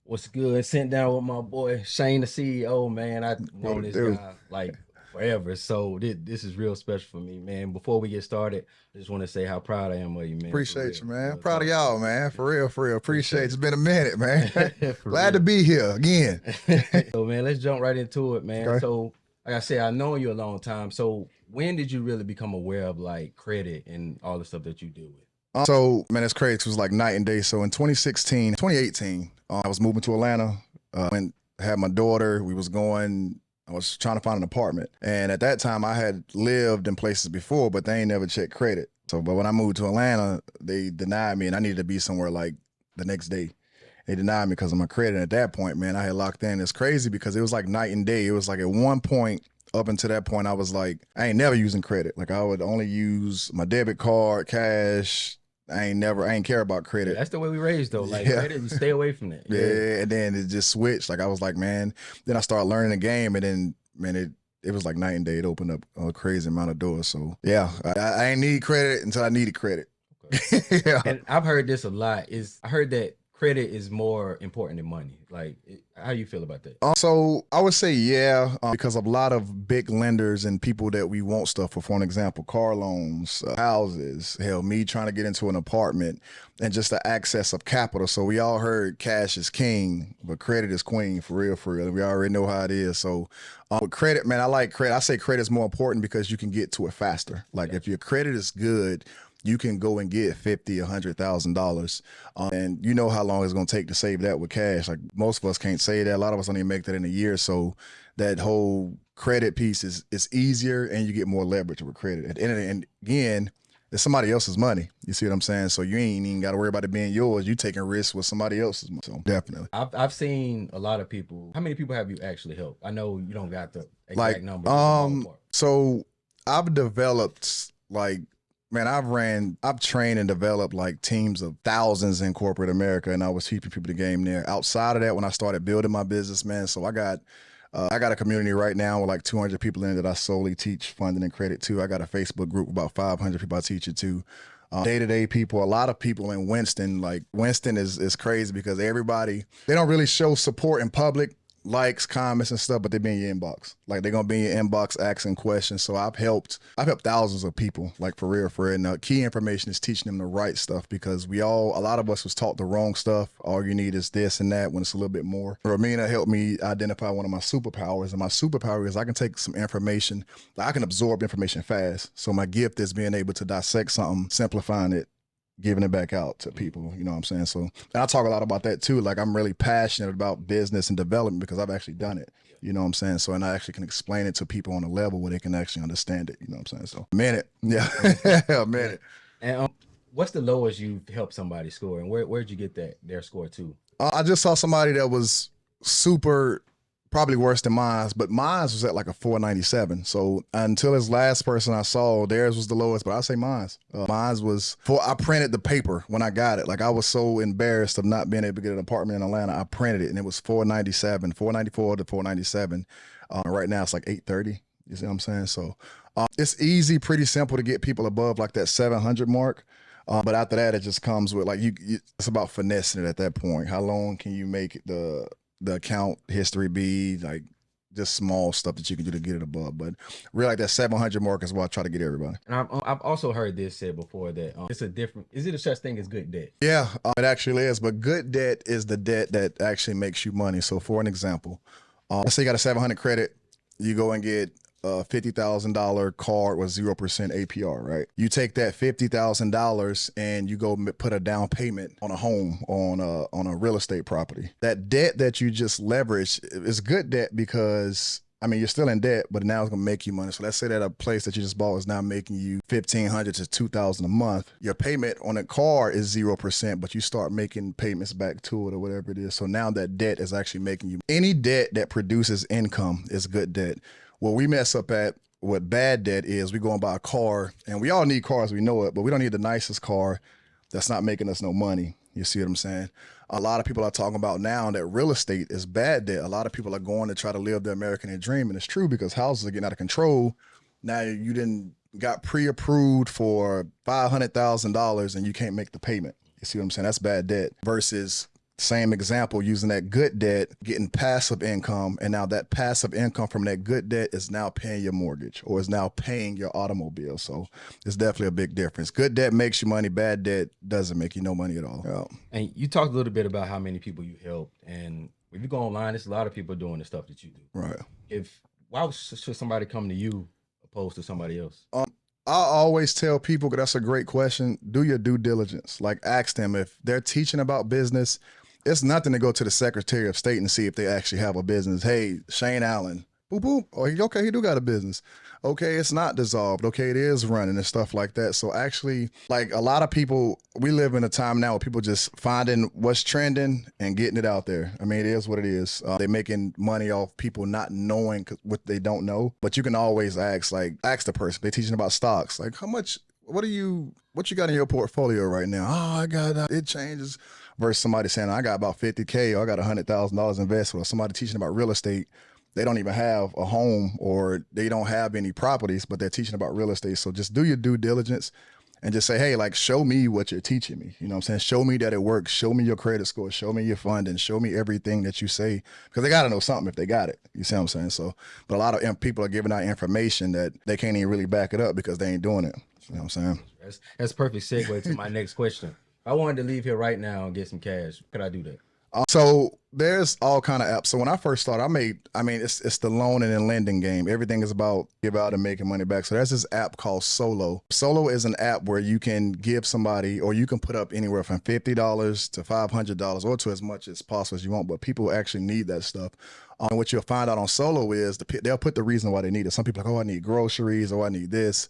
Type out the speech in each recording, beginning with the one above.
What's good? Sitting down with my boy Shane, the CEO, man. I've What known it this do? guy like forever. So this is real special for me, man. Before we get started, I just want to say how proud I am of you, man, for Appreciate real. you, man. Real Proud of talk. y'all, man. For real, for real. Appreciate it. Appreciate It's been a minute, man. it. For Glad to real. be here again. So man, let's jump right into it, man. Okay. So like I said, I've known you a long time. So when did you really become aware of like credit and all the stuff that you deal with? So, man, it's crazy. It was like night and day. So in 2016, 2018, I was moving to Atlanta. Went had my daughter. I was trying to find an apartment. And at that time, I had lived in places before, but they ain't never checked credit. So, but when I moved to Atlanta, they denied me and I needed to be somewhere like the next day. They denied me because of my credit. And at that point, man, I had locked in. It's crazy because it was like night and day. It was like at one point, up until that point, I was like, I ain't never using credit. Like I would only use my debit card, cash. I ain't care about Yeah, credit. that's the way we raised though. Like Yeah. credit, you stay away from that. Yeah. Yeah. And then it just switched. Like I was like, man, then I started learning the game and then, man, it was like night and day. It opened up a crazy amount of doors. So yeah, I ain't need credit until I needed credit. Okay. Yeah. And I've heard this a lot. Is I heard that credit is more important than money. Like, how you feel about that? So I would say yeah, because of a lot of big lenders and people that we want stuff for an example, car loans, houses, hell, me trying to get into an apartment and just the access of capital. So we all heard cash is king, but credit is queen for real, for real. We already know how it is. So with credit, man, I like credit. I say credit is more important because you can get to it faster. Like if Gotcha. your credit is good, you can go and get $50, $100,000, and you know how long it's gonna take to save that with cash. Like most of us can't say that. A lot of us don't even make that in a year. So that whole credit piece is easier, and you get more leverage with credit. And again, it's somebody else's money. You see what I'm saying? So you ain't even got to worry about it being yours. You taking risks with somebody else's money. So definitely. I've seen a lot of people. How many people have you actually helped? I know you don't got the Like, exact number, just a ballpark. so I've developed like, man, I've trained and developed like teams of thousands in corporate America, and I was teaching people the game there. Outside of that, when I started building my business, man, so I got a community right now with like 200 people in it that I solely teach funding and credit to. I got a Facebook group with about 500 people I teach it to. Day-to-day people, a lot of people in Winston, like Winston is crazy because they don't really show support in public, likes, comments and stuff, but they be in your inbox. Like they're gonna be in your inbox asking questions. So I've helped thousands of people, like for real, for real. And the key information is teaching them the right stuff because a lot of us was taught the wrong stuff. All you need is this and that when it's a little bit more. Romina helped me identify one of my superpowers, and my superpower is I can take some information, I can absorb information fast. So my gift is being able to dissect something, simplifying it, giving it back out to people. You know what I'm saying? So, and I talk a lot about that too. Like I'm really passionate about business and development because I've actually done it. You know what I'm saying? So, and I actually can explain it to people on a level where they can actually understand it. You know what I'm saying? So, a minute. Yeah. A Yeah. minute. And what's the lowest you've helped somebody score, and where'd you get their score to? I just saw somebody that was super, probably worse than mine, but mine was at like a 497. So until this last person I saw, theirs was the lowest, but I say mine's. Mine's was I printed the paper when I got it. Like I was so embarrassed of not being able to get an apartment in Atlanta. I printed it and it was 497, 494 to 497. Right now it's like 830. You see what I'm saying? So it's easy, pretty simple to get people above like that 700 mark. But after that, it just comes with like it's about finessing it at that point. How long can you make the account history be? Like just small stuff that you can do to get it above. But really, like that 700 mark is what I try to get everybody. And I've also heard this said before that it's a different. Is it a such thing as good debt? Yeah, it actually is. But good debt is the debt that actually makes you money. So for an example, let's say you got a 700 credit, you go and get a $50,000 card with 0% APR, right? You take that $50,000 and you go put a down payment on a home, on a real estate property. That debt that you just leverage is good debt because I mean, you're still in debt, but now it's gonna make you money. So let's say that a place that you just bought is now making you $1,500 to $2,000 a month. Your payment on a car is 0%, but you start making payments back to it or whatever it is. So now that debt is actually making you. Any debt that produces income is good debt. What we mess up at, what bad debt is, we go and buy a car, and we all need cars, we know it, but we don't need the nicest car that's not making us no money. You see what I'm saying? A lot of people are talking about now that real estate is bad debt. A lot of people are going to try to live the American dream, and it's true because houses are getting out of control. Now you didn't got pre-approved for $500,000 and you can't make the payment. You see what I'm saying? That's bad debt versus Same example, using that good debt, getting passive income, and now that passive income from that good debt is now paying your mortgage or is now paying your automobile. So it's definitely a big difference. Good debt makes you money, bad debt doesn't make you no money at all. Yeah. And you talked a little bit about how many people you helped, and if you go online, there's a lot of people doing the stuff that you do. Right. Why should somebody come to you opposed to somebody else? I always tell people, 'cause that's a great question, do your due diligence. Like, ask them if they're teaching about business. It's nothing to go to the Secretary of State and see if they actually have a business. Hey, Shane Allen, boop, boop. Oh, okay, he do got a business. Okay, it's not dissolved. Okay, it is running and stuff like that. So actually, like, a lot of people, we live in a time now where people just finding what's trending and getting it out there. I mean, it is what it is. They're making money off people not knowing what they don't know. But you can always ask the person. They're teaching about stocks. Like, how much, what you got in your portfolio right now? Oh, I got, it changes. Versus somebody saying, I got about 50K or I got $100,000 invested, or somebody teaching about real estate. They don't even have a home or they don't have any properties, but they're teaching about real estate. So just do your due diligence and just say, hey, like, show me what you're teaching me. You know what I'm saying? Show me that it works. Show me your credit score. Show me your funding. Show me everything that you say, because they got to know something if they got it. You see what I'm saying? So, but a lot of people are giving out information that they can't even really back it up because they ain't doing it. You know what I'm saying? That's a perfect segue to my next question. If I wanted to leave here right now and get some cash, could I do that? So there's all kind of apps. So when I first started, it's the loan and then lending game. Everything is about give out and making money back. So there's this app called Solo. Solo is an app where you can give somebody, or you can put up anywhere from $50 to $500 or to as much as possible as you want. But people actually need that stuff. And what you'll find out on Solo is they'll put the reason why they need it. Some people are like, oh, I need groceries, or I need this.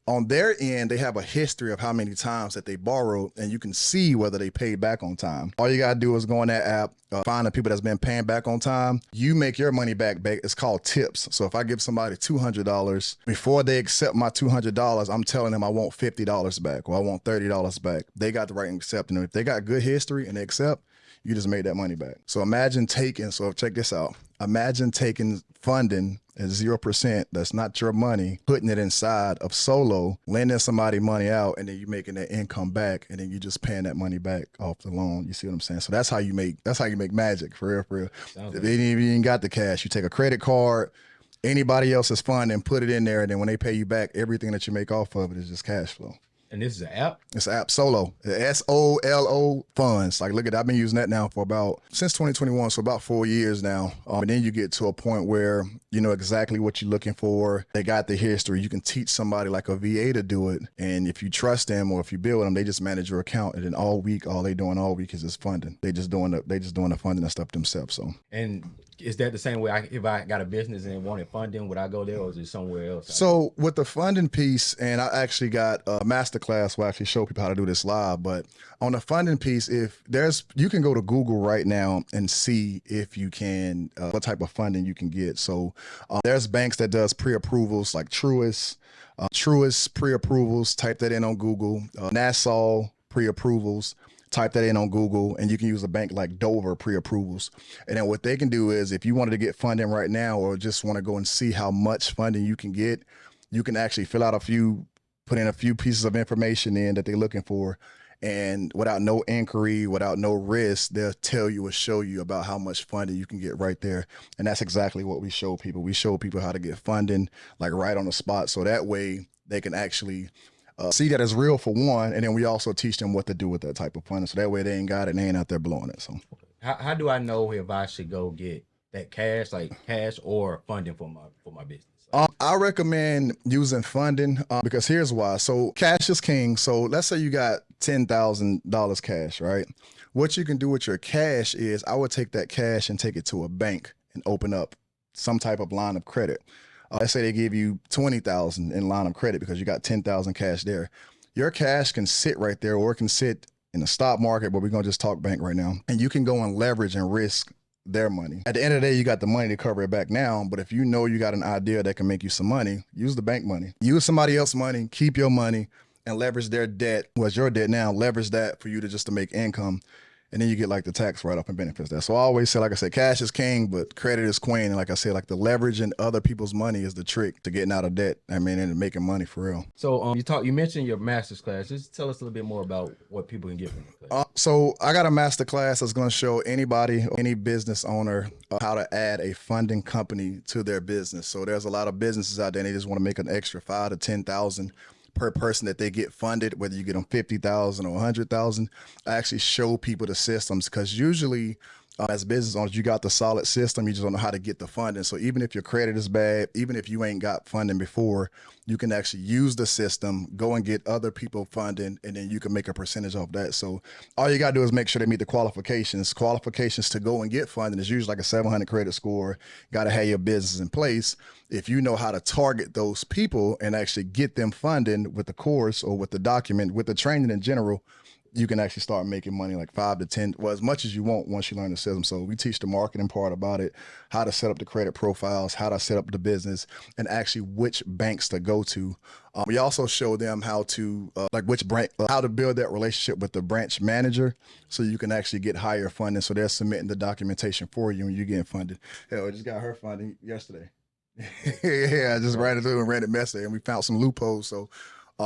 On their end, they have a history of how many times that they borrowed, and you can see whether they paid back on time. All you got to do is go on that app, find the people that's been paying back on time. You make your money back. It's called tips. So if I give somebody $200, before they accept my $200, I'm telling them I want $50 back, or I want $30 back. They got the right to accept. And if they got good history and they accept, you just made that money back. So check this out. Imagine taking funding at 0%, that's not your money, putting it inside of Solo, lending somebody money out, and then you making that income back, and then you just paying that money back off the loan. You see what I'm saying? So that's how you make magic, for real. If you ain't got the cash, you take a credit card, anybody else's fund, and put it in there, and then when they pay you back, everything that you make off of it is just cash flow. And this is an app? It's an app, Solo. SOLO funds. Like, look at, I've been using that now for since 2021, so about 4 years now. And then you get to a point where you know exactly what you're looking for. They got the history. You can teach somebody like a VA to do it. And if you trust them or if you build them, they just manage your account. And then all they doing all week is just funding. They just doing the funding and stuff themselves. So. And is that the same way if I got a business and wanted funding, would I go there, or is it somewhere else? So with the funding piece, and I actually got a masterclass where I actually show people how to do this live, but on the funding piece, you can go to Google right now and see if you can, what type of funding you can get. So there's banks that does pre-approvals like Truist pre-approvals, type that in on Google, Nassau pre-approvals. Type that in on Google, and you can use a bank like Dover pre-approvals. And then what they can do is, if you wanted to get funding right now, or just want to go and see how much funding you can get, you can actually put in a few pieces of information in that they're looking for. And without no inquiry, without no risk, they'll tell you or show you about how much funding you can get right there. And that's exactly what we show people. We show people how to get funding, like, right on the spot. So that way they can actually see that it's real, for one, and then we also teach them what to do with that type of funding, so that way they ain't got it and they ain't out there blowing it. So how do I know if I should go get that cash or funding for my business? I recommend using funding because here's why. So cash is king. So let's say you got $10,000 cash, right? What you can do with your cash is, I would take that cash and take it to a bank and open up some type of line of credit. Let's say they give you $20,000 in line of credit because you got $10,000 cash there. Your cash can sit right there, or it can sit in the stock market, but we're going to just talk bank right now. And you can go and leverage and risk their money. At the end of the day, you got the money to cover it back now. But if you know you got an idea that can make you some money, use the bank money. Use somebody else's money, keep your money, and leverage their debt. What's your debt now? Leverage that for you to make income. and then you get like the tax write-off and benefits there. So I always say, like I said, cash is king, but credit is queen. And like I said, like the leveraging other people's money is the trick to getting out of debt. I mean, and making money for real. So you mentioned your master's class. Just tell us a little bit more about what people can get from the class. So I got a master class that's going to show anybody, any business owner, how to add a funding company to their business. So there's a lot of businesses out there, and they just want to make an extra 5 to 10,000 per person that they get funded, whether you get them 50,000 or 100,000. I actually show people the systems, because usually as business owners, you got the solid system, you just don't know how to get the funding. So even if your credit is bad, even if you ain't got funding before, you can actually use the system, go and get other people funding, and then you can make a percentage off that. So all you gotta do is make sure they meet the qualifications. Qualifications to go and get funding is usually like a 700 credit score. Gotta have your business in place. If you know how to target those people and actually get them funding with the course or with the document, with the training in general, you can actually start making money, like 5 to 10, well, as much as you want once you learn the system. So we teach the marketing part about it, how to set up the credit profiles, how to set up the business, and actually which banks to go to. We also show them how to, how to build that relationship with the branch manager, so you can actually get higher funding. So they're submitting the documentation for you when you're getting funded. Hell, I just got her funding yesterday. Yeah, I just ran it through and ran it yesterday, and we found some loopholes. So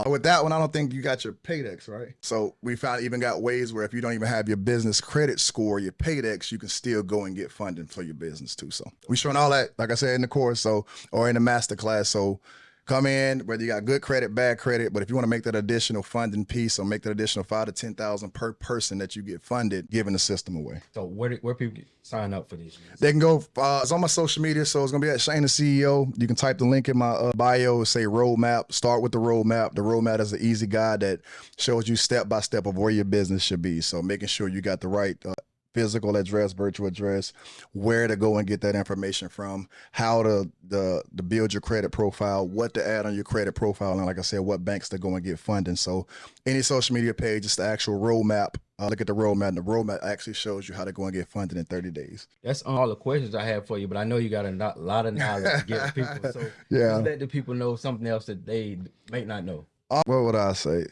with that one, I don't think you got your Paydex, right? So we found even got ways where if you don't even have your business credit score, your Paydex, you can still go and get funding for your business too. So we showing all that, like I said, in the course, or in the master class. So come in, whether you got good credit, bad credit, but if you want to make that additional funding piece, or make that additional 5 to 10,000 per person that you get funded, giving the system away. So where people sign up for these? They can go, it's on my social media, so it's going to be at Shane the CEO. You can type the link in my bio, say roadmap, start with the roadmap. The roadmap is an easy guide that shows you step by step of where your business should be. So making sure you got the right physical address, virtual address, where to go and get that information from, how to build your credit profile, what to add on your credit profile, and like I said, what banks to go and get funding. So any social media page, it's the actual roadmap. Look at the roadmap, and the roadmap actually shows you how to go and get funded in 30 days. That's all the questions I have for you, but I know you got a lot of knowledge to give people. So yeah, let the people know something else that they may not know. What would I say?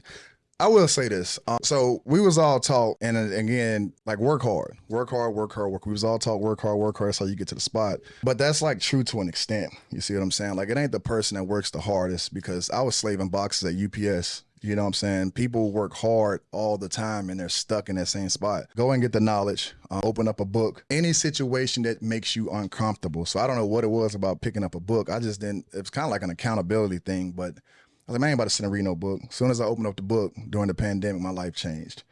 I will say this. So we was all taught, and again, like work hard. We was all taught work hard. That's how you get to the spot. But that's like true to an extent. You see what I'm saying? Like it ain't the person that works the hardest, because I was slaving boxes at UPS. You know what I'm saying? People work hard all the time and they're stuck in that same spot. Go and get the knowledge, open up a book, any situation that makes you uncomfortable. So I don't know what it was about picking up a book. I just didn't, it was kind of like an accountability thing, but I was like, man, I ain't about to sit and read no book. As soon as I opened up the book during the pandemic, my life changed.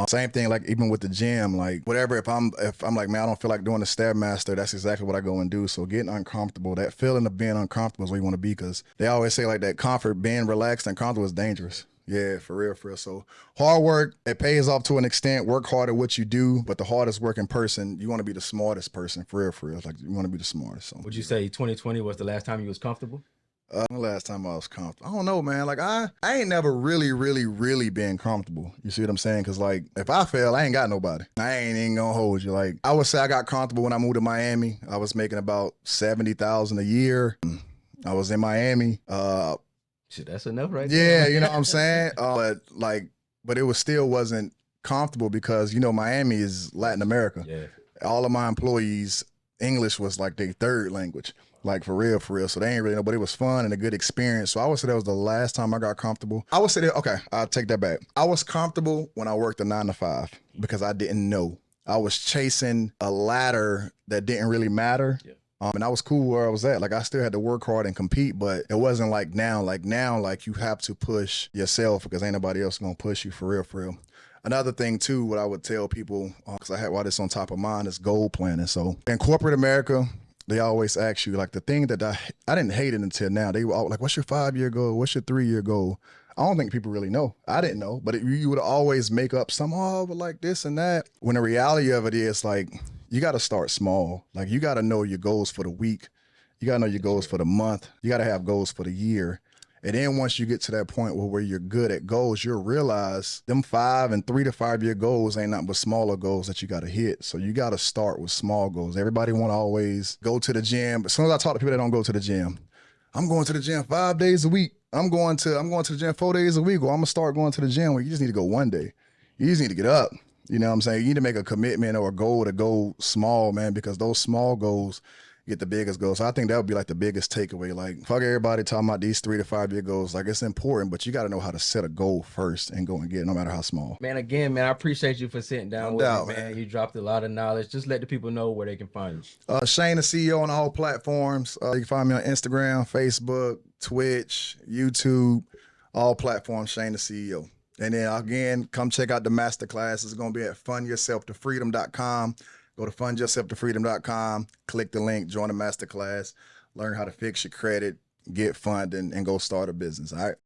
Same thing, like even with the gym, like whatever, if I'm like, man, I don't feel like doing the Stairmaster, that's exactly what I go and do. So getting uncomfortable, that feeling of being uncomfortable is where you want to be, because they always say like that comfort, being relaxed and comfortable is dangerous. Yeah, for real. So hard work, it pays off to an extent. Work hard at what you do, but the hardest working person, you want to be the smartest person, for real. Like you want to be the smartest. So would you say 2020 was the last time you was comfortable? The last time I was comfortable, I don't know, man. Like I ain't never really been comfortable. You see what I'm saying? Because like if I fail, I ain't got nobody. I ain't even gonna hold you. Like I would say I got comfortable when I moved to Miami. I was making about $70,000 a year. I was in Miami. Shit, that's enough, right? Yeah, you know what I'm saying. But it was still wasn't comfortable, because you know Miami is Latin America. Yeah. All of my employees, English was like their third language. Like for real. So they ain't really know, but it was fun and a good experience. So I would say that was the last time I got comfortable. I would say that, okay, I'll take that back. I was comfortable when I worked a 9 to 5 because I didn't know. I was chasing a ladder that didn't really matter. Yeah. And I was cool where I was at. Like I still had to work hard and compete, but it wasn't like now. Like now, like you have to push yourself because ain't nobody else gonna push you for real. Another thing too, what I would tell people, because I had why this on top of mine, is goal planning. So in corporate America, they always ask you, like the thing that I didn't hate it until now. They were all like, what's your 5-year goal? What's your 3-year goal? I don't think people really know. I didn't know, but you would always make up some, but like this and that. When the reality of it is like, you got to start small. Like you got to know your goals for the week. You got to know your goals for the month. You got to have goals for the year. And then once you get to that point where you're good at goals, you'll realize them 5 and 3 to 5 year goals ain't nothing but smaller goals that you got to hit. So you got to start with small goals. Everybody want to always go to the gym. But as soon as I talk to people that don't go to the gym, I'm going to the gym 5 days a week. I'm going to the gym 4 days a week, or I'm going to start going to the gym. Well, you just need to go one day. You just need to get up. You know what I'm saying? You need to make a commitment or a goal to go small, man, because those small goals get the biggest goals. So I think that would be like the biggest takeaway. Like, fuck everybody talking about these 3 to 5 year goals. Like, it's important, but you got to know how to set a goal first and go and get it, no matter how small. Man, again, man, I appreciate you for sitting down No with doubt, me, man. man. You dropped a lot of knowledge. Just let the people know where they can find you. Shane, the CEO on all platforms. You can find me on Instagram, Facebook, Twitch, YouTube, all platforms, Shane, the CEO. And then again, come check out the masterclass. It's going to be at fundyourselftofreedom.com. Go to fundyourselftofreedom.com, click the link, join the masterclass, learn how to fix your credit, get funding, and go start a business. All right.